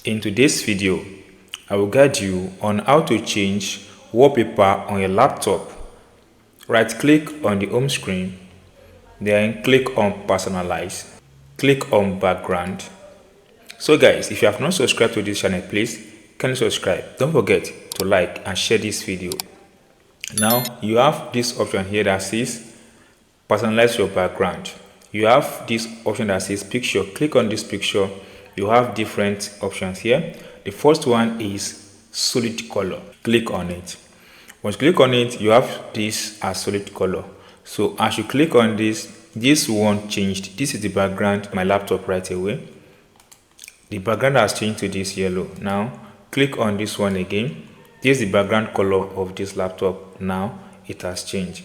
In today's video, I will guide you on how to change wallpaper on your laptop. Right click on the home screen, then click on personalize, click on background. So guys, if you have not subscribed to this channel, please kindly subscribe. Don't forget to like and share this video. Now you have this option here that says personalize your background. You have this option that says picture. Click on this picture. You have different options here. The first one is solid color. Click on it. Once you click on it, you have this as solid color. So as you click on this one changed. This is the background of my laptop right away. The background has changed to this yellow. Now click on this one again. This is the background color of this laptop. Now it has changed.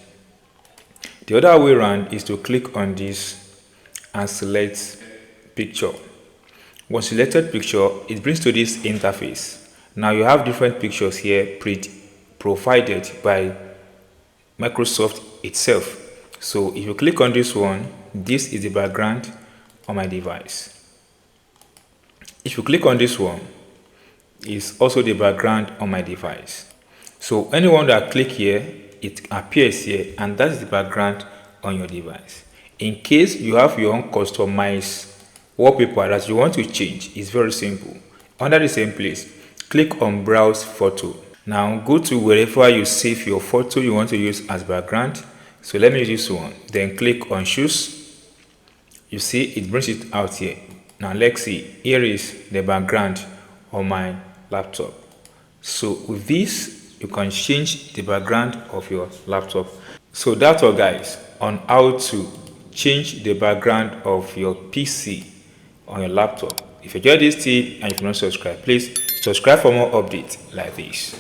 The other way around is to click on this and select picture. Once selected picture, it brings to this interface. Now you have different pictures here provided by Microsoft itself. So if you click on this one, this is the background on my device. If you click on this one, it's also the background on my device. So anyone that click here, it appears here, and that is the background on your device. In case you have your own customized wallpaper that you want to change, it's very simple. Under the same place, click on browse photo. Now go to wherever you save your photo you want to use as background. So let me use this one. Then click on choose. You see it brings it out here. Now let's see. Here is the background on my laptop. So with this, you can change the background of your laptop. So that's all guys on how to change the background of your PC on your laptop. If you enjoyed this tip and if you're not subscribed, please subscribe for more updates like this.